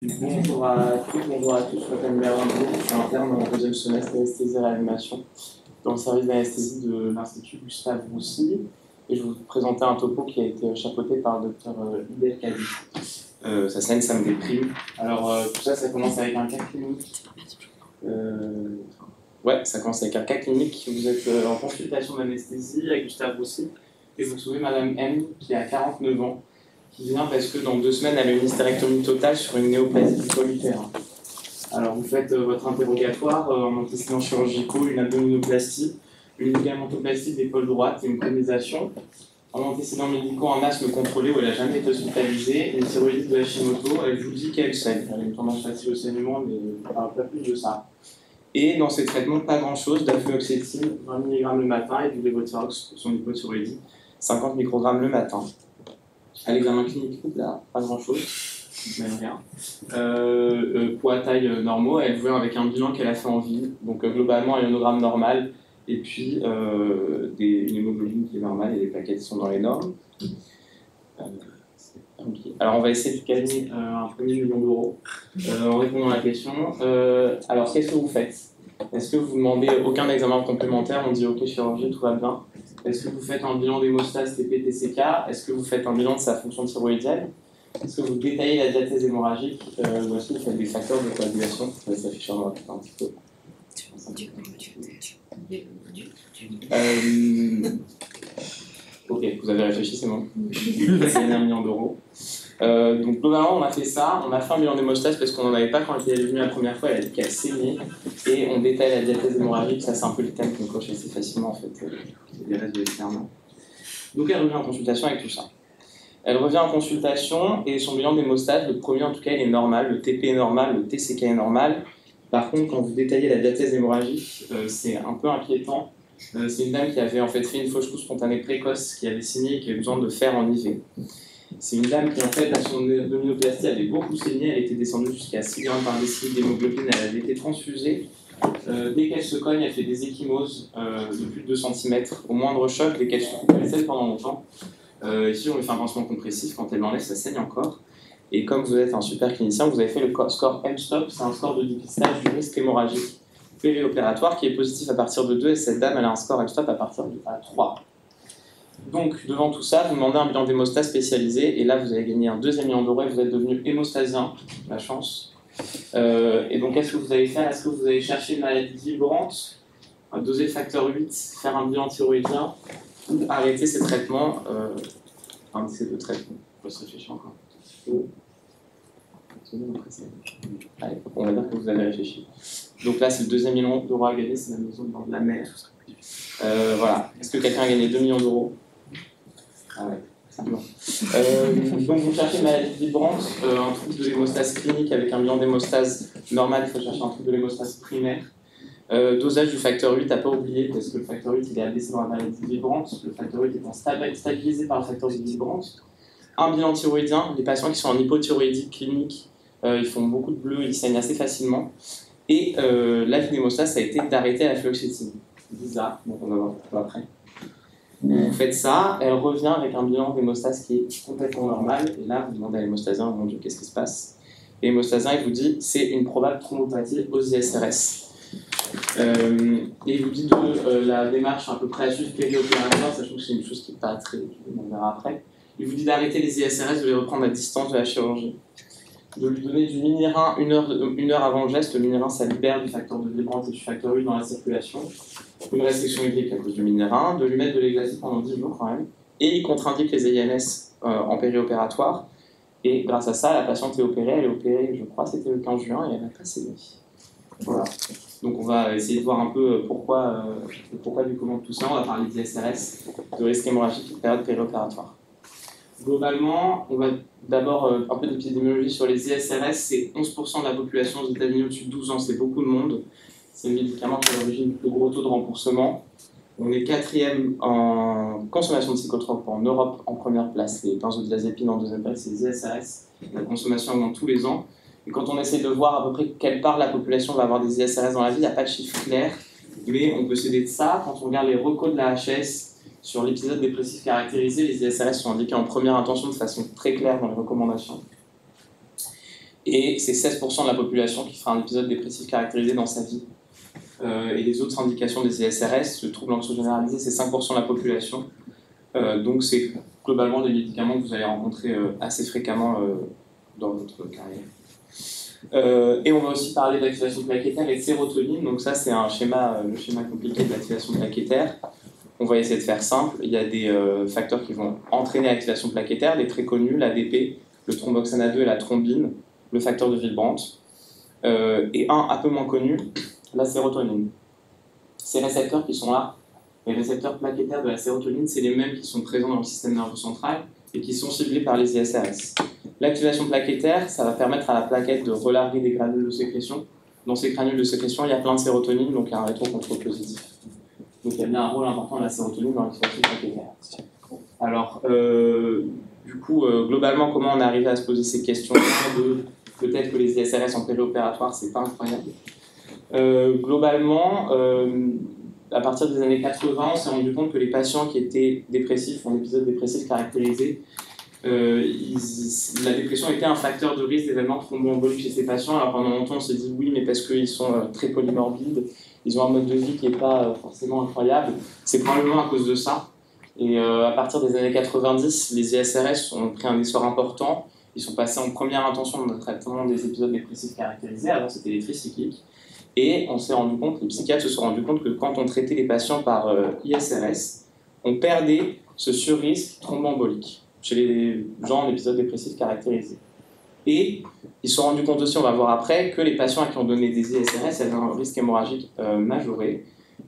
Bonjour à toutes, bonjour à tous, je m'appelle Merlin, je suis interne en deuxième semestre d'anesthésie et réanimation dans le service d'anesthésie de l'Institut Gustave Roussy et je vais vous présenter un topo qui a été chapeauté par le Dr Hidel Kadi. Ça saigne, ça me déprime. Alors tout ça, ça commence avec un cas clinique. Ça commence avec un cas clinique. Vous êtes en consultation d'anesthésie avec Gustave Roussy et vous trouvez Madame M qui a 49 ans. Qui vient parce que dans 2 semaines, elle a une hystérectomie totale sur une néoplasie du col utérin. Alors vous faites votre interrogatoire en antécédents chirurgicaux, une abdominoplastie, une ligamentoplastie de l'épaule droite et une colonisation. En antécédents médicaux, un asthme contrôlé où elle n'a jamais été hospitalisée, une thyroïdite de Hashimoto, elle vous dit qu'elle saigne. Elle a une tendance facile au saignement, mais pas plus de ça. Et dans ces traitements, pas grand-chose, d'afloxétine, 20 mg le matin et du Levothyrox pour son hypothyroïdie, 50 microgrammes le matin. À l'examen clinique, là, pas grand-chose, même rien. Poids, taille normaux, elle vient avec un bilan qu'elle a fait en ville, donc globalement un ionogramme normal, et puis une hémoglobine qui est normale et les plaquettes qui sont dans les normes. Alors on va essayer de gagner un premier million d'euros en répondant à la question. Alors qu'est-ce que vous faites? Est-ce que vous demandez aucun examen complémentaire, on dit ok chirurgie, tout va bien? Est-ce que vous faites un bilan d'hémostase TP-TCK? Est-ce que vous faites un bilan de sa fonction thyroïdienne? Est-ce que vous détaillez la diathèse hémorragique? Ou est-ce que vous faites des facteurs de coagulation? Ça s'affiche en un petit peu. Ok, vous avez réfléchi, c'est bon. Vous avez gagné 1 million d'euros. Donc globalement on a fait ça, on a fait un bilan d'hémostase parce qu'on n'en avait pas quand elle est venue la première fois, elle a dit qu'elle saignait et on détaille la diathèse hémorragique, ça c'est un peu le thème qu'on coche assez facilement en fait, les restes de l'externe. Donc elle revient en consultation avec tout ça. Elle revient en consultation et son bilan d'hémostase, le premier en tout cas il est normal, le TP est normal, le TCK est normal. Par contre quand vous détaillez la diathèse hémorragique, c'est un peu inquiétant. C'est une dame qui avait en fait fait une fausse couche spontanée précoce, qui avait saigné et qui avait besoin de fer en IV. C'est une dame qui, en fait, à son abdominoplastie, avait beaucoup saigné, elle était descendue jusqu'à 6 grammes par décilitre d'hémoglobine, elle avait été transfusée. Dès qu'elle se cogne, elle fait des ecchymoses de plus de 2 cm. Au moindre choc, dès qu'elle se coupe, elle saigne pendant longtemps. Ici, on lui fait un pansement compressif, quand elle l'enlève, ça saigne encore. Et comme vous êtes un super clinicien, vous avez fait le score M-STOP, c'est un score de dépistage du risque hémorragique périopératoire qui est positif à partir de 2, et cette dame, elle a un score M-STOP à partir de 3. Donc, devant tout ça, vous demandez un bilan d'hémostase spécialisé, et là, vous avez gagné un 2e million d'euros et vous êtes devenu hémostasien, la chance. Et donc, qu'est-ce que vous allez faire? Est-ce que vous allez chercher une maladie vibrante, doser le facteur 8, faire un bilan thyroïdien, ou arrêter ces traitements, ces 2 traitements? Je vais se réfléchir encore. Allez, on va dire que vous avez réfléchi. Donc là, c'est le 2e million d'euros à gagner, c'est la maison de bord de la mer. Voilà. Est-ce que quelqu'un a gagné 2 millions d'euros? Ah ouais, c'est dur. Donc vous cherchez une maladie vibrante, un trouble de l'hémostase clinique avec un bilan d'hémostase normal, il faut chercher un trouble de l'hémostase primaire. Dosage du facteur 8 à pas oublier, parce que le facteur 8 il est abaissé dans la maladie vibrante, le facteur 8 étant stabilisé par le facteur 8 vibrante. Un bilan thyroïdien, les patients qui sont en hypothyroïdie clinique, ils font beaucoup de bleu, ils saignent assez facilement. Et la l'hémostase, ça a été d'arrêter la fluoxétine. Bizarre, donc on va voir pourquoi après. Vous faites ça, elle revient avec un bilan d'hémostase qui est complètement normal, et là vous demandez à l'hémostasien, mon Dieu, qu'est-ce qui se passe? Et l'hémostasien, il vous dit, c'est une probable thrombopathie aux ISRS. Et il vous dit de la démarche à peu près à suivre périopératoire, sachant que c'est une chose qui n'est pas très, on verra après. Il vous dit d'arrêter les ISRS, de les reprendre à distance de la chirurgie. De lui donner du minirin 1 heure avant le geste. Le minirin, ça libère du facteur de vibrance et du facteur 8 dans la circulation. Une restriction hydrique à cause du minirin, de lui mettre de l'églasine pendant 10 jours quand même. Et il contre-indique les INS en périopératoire. Et grâce à ça, la patiente est opérée. Elle est opérée, je crois, c'était le 15 juin et elle n'a pas saigné. Voilà. Donc on va essayer de voir un peu pourquoi du comment de tout ça. On va parler d'ISRS, de risque hémorragique et période périopératoire. Globalement, on va d'abord un peu d'épidémiologie sur les ISRS. C'est 11% de la population aux États-Unis au-dessus de 12 ans, c'est beaucoup de monde. C'est un médicament qui a l'origine du plus gros taux de remboursement. On est 4e en consommation de psychotropes en Europe en première place, les benzodiazépines en 2e place, c'est les ISRS. La consommation augmente tous les ans. Et quand on essaie de voir à peu près quelle part de la population va avoir des ISRS dans la vie, il n'y a pas de chiffre clair, mais on peut s'aider de ça. Quand on regarde les recos de la HS, sur l'épisode dépressif caractérisé, les ISRS sont indiqués en première intention de façon très claire dans les recommandations. Et c'est 16% de la population qui fera un épisode dépressif caractérisé dans sa vie. Et les autres indications des ISRS, le trouble anxieux généralisé, c'est 5% de la population. Donc c'est globalement des médicaments que vous allez rencontrer assez fréquemment dans votre carrière. Et on va aussi parler d'activation plaquettaire et de sérotonine. Donc ça, c'est le schéma compliqué de l'activation plaquettaire. On va essayer de faire simple. Il y a des facteurs qui vont entraîner l'activation plaquettaire, les très connus, l'ADP, le thromboxane A2 et la thrombine, le facteur de Willebrand. Et un peu moins connu, la sérotonine. Ces récepteurs qui sont là, les récepteurs plaquettaires de la sérotonine, c'est les mêmes qui sont présents dans le système nerveux central et qui sont ciblés par les ISRS. L'activation plaquettaire, ça va permettre à la plaquette de relarguer des granules de sécrétion. Dans ces granules de sécrétion, il y a plein de sérotonine, donc il y a un rétrocontrôle positif. Donc il y a bien un rôle important de la sérotonine dans l'activation plaquettaire. Alors, globalement, comment on est arrivé à se poser ces questions-là de peut-être que les ISRS en périopératoire, c'est pas incroyable. Globalement, à partir des années 80, on s'est rendu compte que les patients qui étaient dépressifs, en épisode dépressif caractérisé, la dépression était un facteur de risque d'événements thromboemboliques chez ces patients. Alors pendant longtemps, on s'est dit oui, mais parce qu'ils sont très polymorbides, ils ont un mode de vie qui n'est pas forcément incroyable. C'est probablement à cause de ça. Et à partir des années 90, les ISRS ont pris un essor important. Ils sont passés en première intention dans le traitement des épisodes dépressifs caractérisés. Avant, c'était les tricycliques. Et on s'est rendu compte, les psychiatres se sont rendus compte que quand on traitait les patients par ISRS, on perdait ce surrisque thromboembolique chez les gens en épisode dépressif caractérisé. Et ils se sont rendus compte aussi, on va voir après, que les patients à qui on donnait des ISRS avaient un risque hémorragique majoré.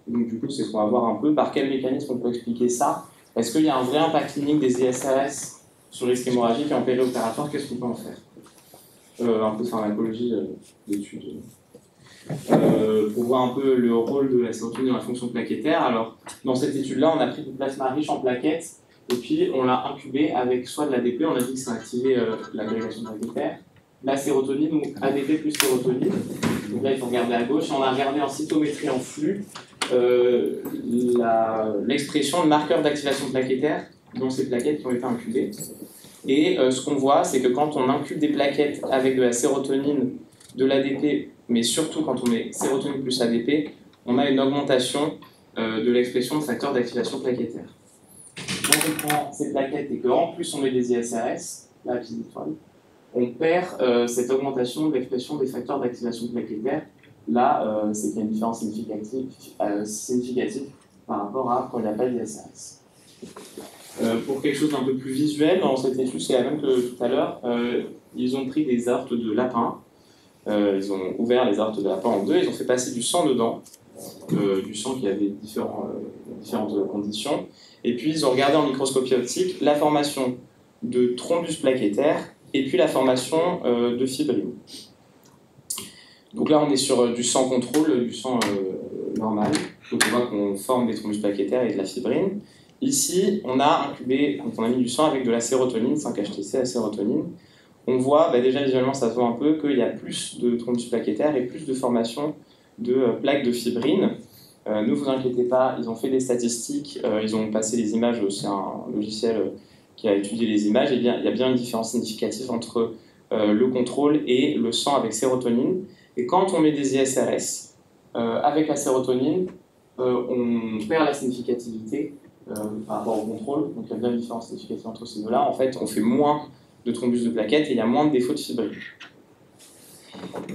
Donc du coup, c'est ce qu'on va voir un peu. Par quel mécanisme on peut expliquer ça? Est-ce qu'il y a un vrai impact clinique des ISRS sur le risque hémorragique et en périopératoire? Qu'est-ce qu'on peut en faire? Un peu de pharmacologie d'études. Pour voir un peu le rôle de la sérotonine dans la fonction plaquettaire. Alors, dans cette étude-là, on a pris du plasma riche en plaquettes et puis on l'a incubé avec soit de l'ADP, on a dit que ça activait l'agrégation plaquettaire, la sérotonine ou ADP plus sérotonine. Donc là, il faut regarder à gauche. Et on a regardé en cytométrie en flux l'expression de marqueurs d'activation plaquettaire dans ces plaquettes qui ont été incubées. Et ce qu'on voit, c'est que quand on incube des plaquettes avec de la sérotonine, de l'ADP, mais surtout quand on met sérotonine plus ADP, on a une augmentation de l'expression de facteurs d'activation plaquettaire. Quand on prend ces plaquettes et qu'en plus on met des ISRS, la petite étoile, on perd cette augmentation de l'expression des facteurs d'activation plaquettaire. Là, c'est qu'il y a une différence significative par rapport à quand il n'y a pas d'ISRS. Pour quelque chose d'un peu plus visuel, dans cette étude, c'est la même que tout à l'heure, ils ont pris des aortes de lapin. Ils ont ouvert les aortes de lapin en deux, ils ont fait passer du sang dedans, du sang qui avait différentes conditions, et puis ils ont regardé en microscopie optique la formation de thrombus plaquettaires et puis la formation de fibrine. Donc là on est sur du sang contrôle, du sang normal, donc on voit qu'on forme des thrombus plaquettaires et de la fibrine. Ici on a incubé, donc on a mis du sang avec de la sérotonine, 5-HTC à sérotonine. On voit, déjà visuellement ça se voit un peu, qu'il y a plus de thrombus plaquettaires et plus de formation de plaques de fibrine. Ne vous inquiétez pas, ils ont fait des statistiques, ils ont passé les images, c'est un logiciel qui a étudié les images, et bien, il y a bien une différence significative entre le contrôle et le sang avec sérotonine. Et quand on met des ISRS avec la sérotonine, on perd la significativité par rapport au contrôle, donc il y a bien une différence significative entre ces deux-là. En fait, on fait moins de thrombus de plaquettes et il y a moins de défauts de fibrine.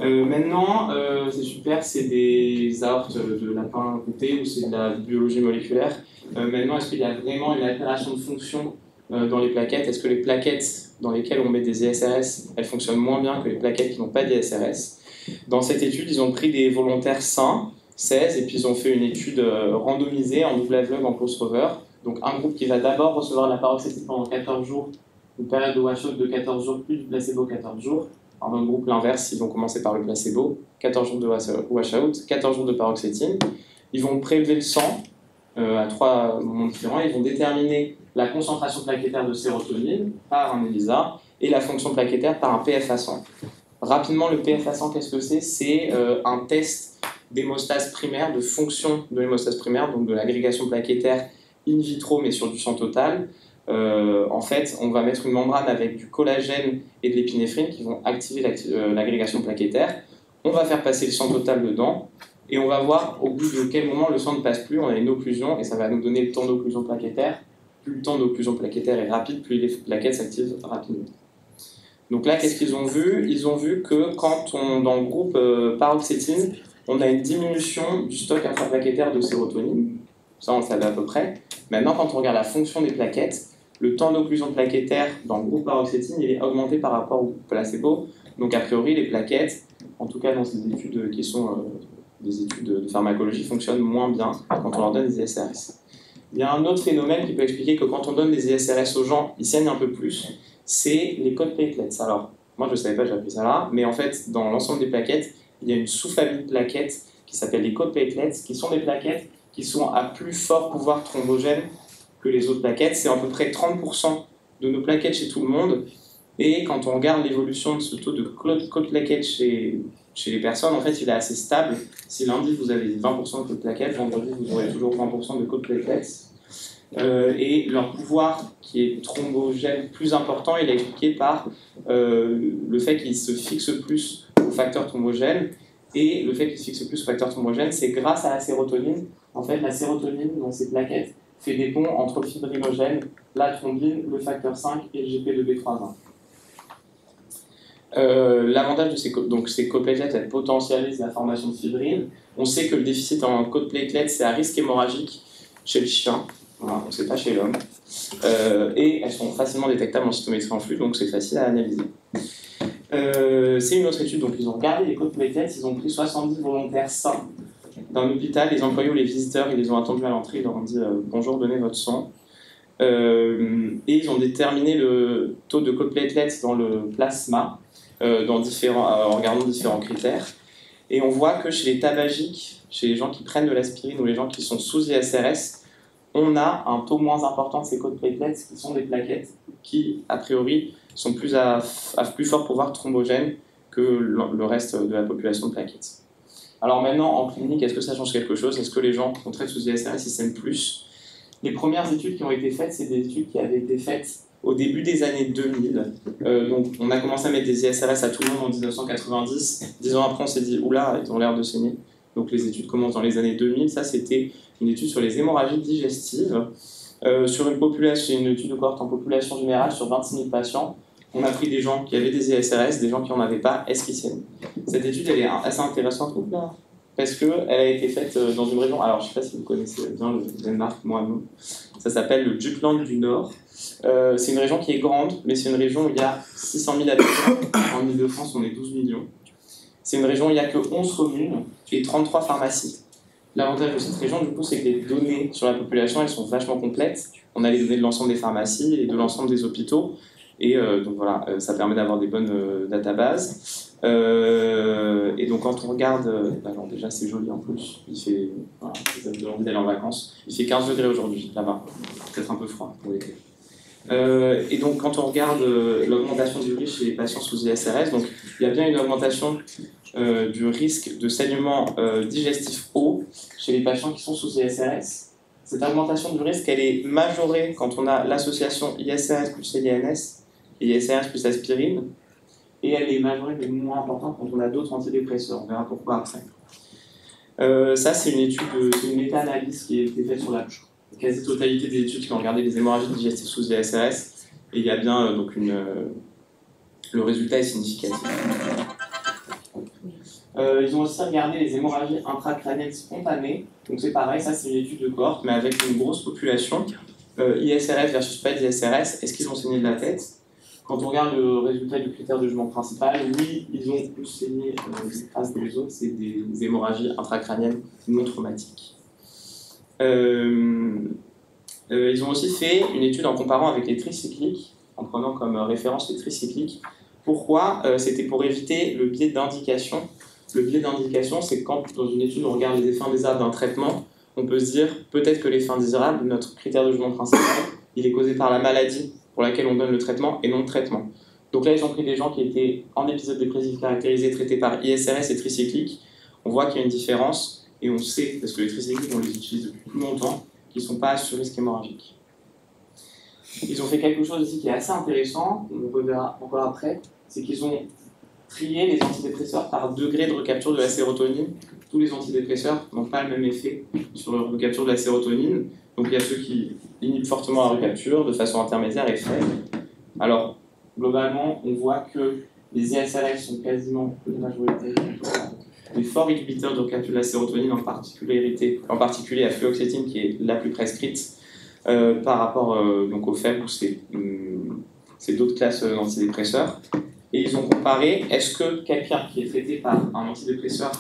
Maintenant, c'est super, c'est des aortes de lapin coupé ou c'est de la biologie moléculaire. Maintenant, est-ce qu'il y a vraiment une altération de fonction dans les plaquettes? Est-ce que les plaquettes dans lesquelles on met des ISRS, elles fonctionnent moins bien que les plaquettes qui n'ont pas d'ISRS? Dans cette étude, ils ont pris des volontaires sains, 16, et puis ils ont fait une étude randomisée en double aveugle en post-rover. Donc un groupe qui va d'abord recevoir de la paroxétine pendant 14 jours, une période de washout de 14 jours, plus du placebo 14 jours. Alors dans le groupe l'inverse, ils vont commencer par le placebo, 14 jours de washout, 14 jours de paroxétine. Ils vont prélever le sang à 3 moments différents, ils vont déterminer la concentration plaquettaire de sérotonine par un ELISA et la fonction plaquettaire par un PFA100. Rapidement, le PFA100, qu'est-ce que c'est? C'est un test d'hémostase primaire, de fonction de l'hémostase primaire, donc de l'agrégation plaquettaire in vitro mais sur du sang total. en fait, on va mettre une membrane avec du collagène et de l'épinéphrine qui vont activer l'agrégation plaquettaire. On va faire passer le sang total dedans et on va voir au bout de quel moment le sang ne passe plus. On a une occlusion et ça va nous donner le temps d'occlusion plaquettaire. Plus le temps d'occlusion plaquettaire est rapide, plus les plaquettes s'activent rapidement. Donc là, qu'est-ce qu'ils ont vu? Ils ont vu que quand dans le groupe paroxétine, on a une diminution du stock intraplaquettaire de sérotonine. Ça, on le savait à peu près. Maintenant, quand on regarde la fonction des plaquettes, le temps d'occlusion plaquettaire dans le groupe paroxétine, il est augmenté par rapport au placebo. Donc, a priori, les plaquettes, en tout cas dans ces études qui sont des études de pharmacologie, fonctionnent moins bien quand on leur donne des ISRS. Il y a un autre phénomène qui peut expliquer que quand on donne des ISRS aux gens, ils saignent un peu plus, c'est les code platelets. Alors, moi je ne savais pas, j'ai appris ça là, mais en fait, dans l'ensemble des plaquettes, il y a une sous-famille de plaquettes qui s'appelle les code platelets, qui sont des plaquettes qui sont à plus fort pouvoir thrombogène que les autres plaquettes. C'est à peu près 30% de nos plaquettes chez tout le monde. Et quand on regarde l'évolution de ce taux de code plaquettes chez les personnes, en fait, il est assez stable. Si lundi vous avez 20% de code plaquettes, vendredi vous aurez toujours 20% de code platelets. Et leur pouvoir qui est thrombogène plus important, il est expliqué par le fait qu'ils se fixent plus au facteur thrombogène. Et le fait qu'ils se fixent plus au facteur thrombogène, c'est grâce à la sérotonine. En fait, la sérotonine dans ces plaquettes fait des ponts entre le fibrinogène, la thrombine, le facteur 5 et le GP2B3. L'avantage de ces coplatelets, elles potentialisent la formation de fibrine. On sait que le déficit en coplatelets, c'est à risque hémorragique chez le chien. Voilà, on ne sait pas chez l'homme. Et elles sont facilement détectables en cytométrie en flux, donc c'est facile à analyser. C'est une autre étude, donc ils ont regardé les coplatelets, ils ont pris 70 volontaires sains d'un hôpital, les employés ou les visiteurs, ils les ont attendus à l'entrée, ils leur ont dit bonjour, donnez votre sang. Et ils ont déterminé le taux de coplatelets dans le plasma en regardant différents critères. Et on voit que chez les tabagiques, chez les gens qui prennent de l'aspirine ou les gens qui sont sous ISRS, on a un taux moins important de ces coplatelets qui sont des plaquettes qui, a priori, sont plus fort pouvoir thrombogène que le reste de la population de plaquettes. Alors maintenant, en clinique, est-ce que ça change quelque chose? Est-ce que les gens qu'on traite sous ISRS, ils saignent plus? Les premières études qui ont été faites, c'est des études qui avaient été faites au début des années 2000. Donc on a commencé à mettre des ISRS à tout le monde en 1990. 10 ans après, on s'est dit, oula, ils ont l'air de saigner. Donc les études commencent dans les années 2000. Ça, c'était une étude sur les hémorragies digestives. Sur une population, une étude de cohorte en population générale sur 26 000 patients. On a pris des gens qui avaient des ISRS, des gens qui n'en avaient pas. Est-ce qu'ils saignent? Cette étude, elle est assez intéressante parce qu'elle a été faite dans une région, alors je ne sais pas si vous connaissez bien le Danemark, moi non. Ça s'appelle le Jutland du Nord. C'est une région qui est grande, mais c'est une région où il y a 600 000 habitants. En Ile-de-France, on est 12 millions. C'est une région où il n'y a que 11 communes et 33 pharmacies. L'avantage de cette région, du coup, c'est que les données sur la population, elles sont vachement complètes. On a les données de l'ensemble des pharmacies et de l'ensemble des hôpitaux. Et donc voilà, ça permet d'avoir des bonnes databases. Et donc quand on regarde, alors déjà c'est joli en plus, il fait, voilà, ça me donne envie d'aller en vacances, il fait 15 degrés aujourd'hui là-bas, peut-être un peu froid pour l'été. Et donc quand on regarde l'augmentation du risque chez les patients sous ISRS, donc il y a bien une augmentation du risque de saignement digestif haut chez les patients qui sont sous ISRS. Cette augmentation du risque, elle est majorée quand on a l'association ISRS plus CINS et ISRS plus aspirine, et elle est majorée mais moins importante quand on a d'autres antidépresseurs. On verra pourquoi après. Ça, c'est une étude, c'est une méta-analyse qui a été faite sur la quasi-totalité des études qui ont regardé les hémorragies digestives sous ISRS, et il y a bien donc le résultat est significatif. Ils ont aussi regardé les hémorragies intracrâniennes spontanées. Donc c'est pareil, ça c'est une étude de cohorte, mais avec une grosse population. ISRS versus pas d'ISRS, est-ce qu'ils ont saigné de la tête? Quand on regarde le résultat du critère de jugement principal, oui, ils ont plus saigné grâce que les autres, c'est des hémorragies intracrâniennes non traumatiques. Ils ont aussi fait une étude en comparant avec les tricycliques, en prenant comme référence les tricycliques. Pourquoi? C'était pour éviter le biais d'indication. Le biais d'indication, c'est quand dans une étude on regarde les effets indésirables d'un traitement, on peut se dire peut-être que l'effet indésirable, notre critère de jugement principal, il est causé par la maladie pour laquelle on donne le traitement et non le traitement. Donc là, ils ont pris des gens qui étaient en épisode dépressif caractérisé, traités par ISRS et tricycliques. On voit qu'il y a une différence et on sait, parce que les tricycliques, on les utilise depuis plus longtemps, qu'ils ne sont pas sur risque hémorragique. Ils ont fait quelque chose aussi qui est assez intéressant, on reverra encore après, c'est qu'ils ont trié les antidépresseurs par degré de recapture de la sérotonine. Tous les antidépresseurs n'ont pas le même effet sur la recapture de la sérotonine. Donc il y a ceux qui inhibent fortement la recapture de façon intermédiaire et faible. Alors, globalement, on voit que les ISRS sont quasiment des forts inhibiteurs de recapture de la sérotonine, en particulier la fluoxétine qui est la plus prescrite par rapport donc aux faibles où c'est d'autres classes d'antidépresseurs. Et ils ont comparé, est-ce que quelqu'un qui est traité par un antidépresseur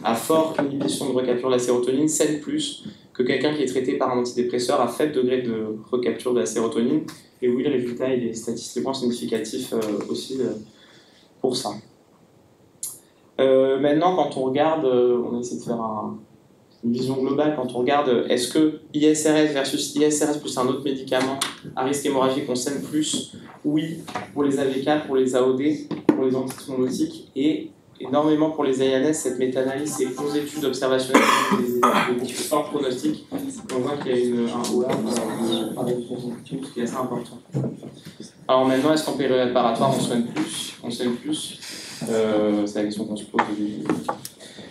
à forte inhibition de recapture de la sérotonine saigne plus que quelqu'un qui est traité par un antidépresseur à faible degré de recapture de la sérotonine? Et oui, le résultat il est statistiquement significatif aussi pour ça. Maintenant, quand on regarde, on essaie de faire une vision globale, quand on regarde, est-ce que ISRS versus ISRS plus un autre médicament à risque hémorragique, on saigne plus? Oui, pour les AVK, pour les AOD, pour les antithrombotiques et énormément pour les ANS. Cette méta-analyse, c'est 11 études observationnelles, des études forts pronostiques. On voit qu'il y a un OR qui est assez important. Alors maintenant, est-ce qu'en période réparatoire, on soigne plus? On saigne plus? C'est la question qu'on se pose au début.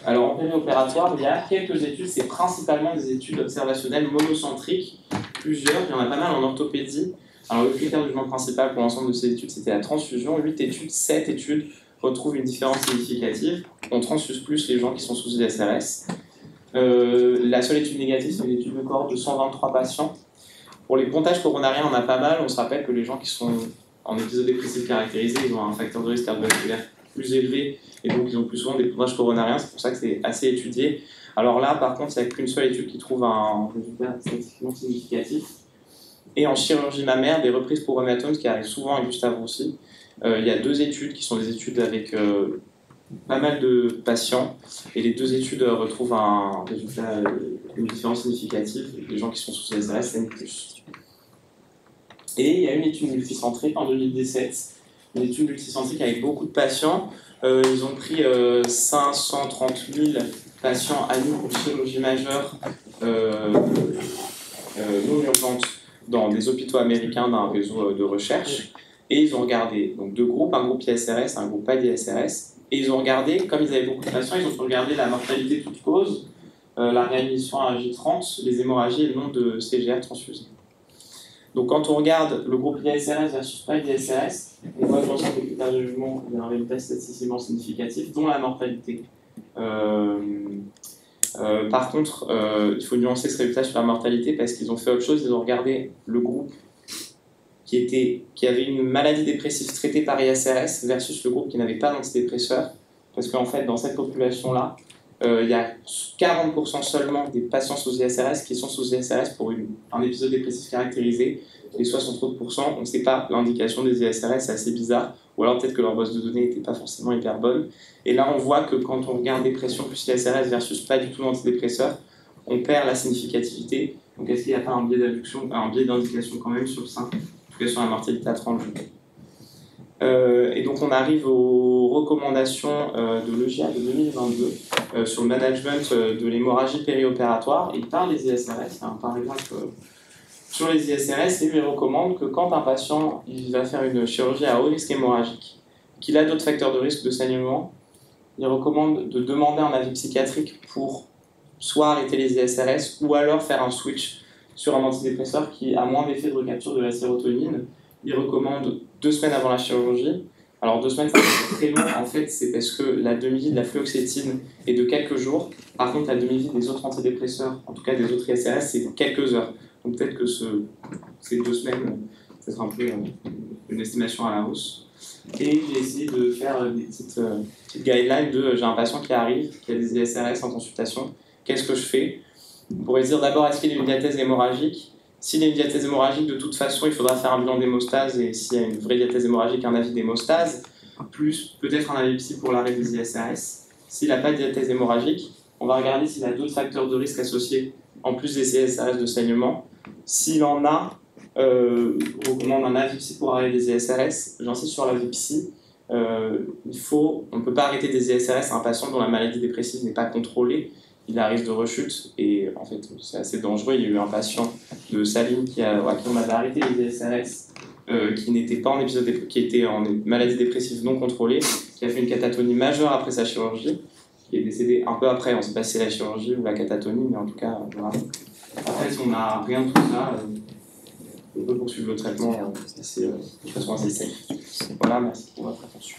Alors en périopératoire, il y a quelques études, c'est principalement des études observationnelles monocentriques, plusieurs, il y en a pas mal en orthopédie. Alors le critère du jugement principal pour l'ensemble de ces études, c'était la transfusion. 8 études, 7 études retrouvent une différence significative. On transfuse plus les gens qui sont sous ISRS. La seule étude négative, c'est une étude de cohorte de 123 patients. Pour les pontages coronariens, on a pas mal. On se rappelle que les gens qui sont en épisode dépressif caractérisé, ils ont un facteur de risque cardiovasculaire plus élevé et donc ils ont plus souvent des pontages coronariens. C'est pour ça que c'est assez étudié. Alors là, par contre, il n'y a qu'une seule étude qui trouve un résultat statistiquement significatif. Et en chirurgie mammaire, des reprises pour hématomes, qui arrivent souvent et Gustave aussi. Il y a 2 études qui sont des études avec pas mal de patients. Et les 2 études retrouvent un résultat, une différence significative. Les gens qui sont sous CSRS saignent plus. Et il y a une étude multicentrique en 2017. Une étude multicentrique avec beaucoup de patients. Ils ont pris 530 000 patients admis pour chirurgie majeure non urgente dans des hôpitaux américains d'un réseau de recherche. Et ils ont regardé donc 2 groupes, un groupe ISRS, un groupe pas d'ISRS. Et ils ont regardé, comme ils avaient beaucoup de patients, ils ont regardé la mortalité toute cause, la réadmission à J30, les hémorragies et le nombre de CGR transfusés. Donc quand on regarde le groupe ISRS versus pas d'ISRS, on voit que l'ensemble des critères de jugement, il y a un résultat statistiquement significatif, dont la mortalité. Par contre, il faut nuancer ce résultat sur la mortalité parce qu'ils ont fait autre chose, ils ont regardé le groupe qui avait une maladie dépressive traitée par ISRS versus le groupe qui n'avait pas d'antidépresseur, parce qu'en fait, dans cette population-là, il y a 40% seulement des patients sous ISRS qui sont sous ISRS pour un épisode dépressif caractérisé, et 60%, on ne sait pas l'indication des ISRS, c'est assez bizarre, ou alors peut-être que leur base de données n'était pas forcément hyper bonne. Et là, on voit que quand on regarde dépression plus ISRS versus pas du tout d'antidépresseur, on perd la significativité. Donc est-ce qu'il n'y a pas un biais d'indication quand même sur ça, en tout cas sur la mortalité à 30 jours. Et donc on arrive aux recommandations de l'EGIA de 2022 sur le management de l'hémorragie périopératoire. Il parle des ISRS, il y a un paragraphe sur les ISRS et lui recommande que quand un patient il va faire une chirurgie à haut risque hémorragique, qu'il a d'autres facteurs de risque de saignement, il recommande de demander un avis psychiatrique pour soit arrêter les ISRS ou alors faire un switch sur un antidépresseur qui a moins d'effet de recapture de la sérotonine. Il recommande 2 semaines avant la chirurgie. Alors 2 semaines, c'est très long. En fait, c'est parce que la demi-vie de la fluoxétine est de quelques jours. Par contre, la demi-vie des autres antidépresseurs, en tout cas des autres ISRS, c'est quelques heures. Donc peut-être que ces 2 semaines, ça sera un peu une estimation à la hausse. Et j'ai essayé de faire des petites guidelines de j'ai un patient qui arrive, qui a des ISRS en consultation, qu'est-ce que je fais? On pourrait se dire d'abord, est-ce qu'il y a une diathèse hémorragique? S'il y a une diathèse hémorragique, de toute façon, il faudra faire un bilan d'hémostase, et s'il y a une vraie diathèse hémorragique, un avis d'hémostase, plus peut-être un avis psy pour l'arrêt des ISRS. S'il n'a pas de diathèse hémorragique, on va regarder s'il a d'autres facteurs de risque associés, en plus des ISRS de saignement. S'il en a, on recommande un avis psy pour arrêter des ISRS. J'insiste sur l'avis psy. On ne peut pas arrêter des ISRS à un patient dont la maladie dépressive n'est pas contrôlée. il a un risque de rechute, et en fait, c'est assez dangereux. Il y a eu un patient de Saline à qui on avait arrêté les SRS, qui n'était pas en épisode qui était en maladie dépressive non contrôlée, qui a fait une catatonie majeure après sa chirurgie, qui est décédé un peu après. On ne sait pas si c'est la chirurgie ou la catatonie, mais en tout cas, voilà. Après, si on n'a rien de tout ça, on peut poursuivre le traitement de façon assez safe. Voilà, merci pour votre attention.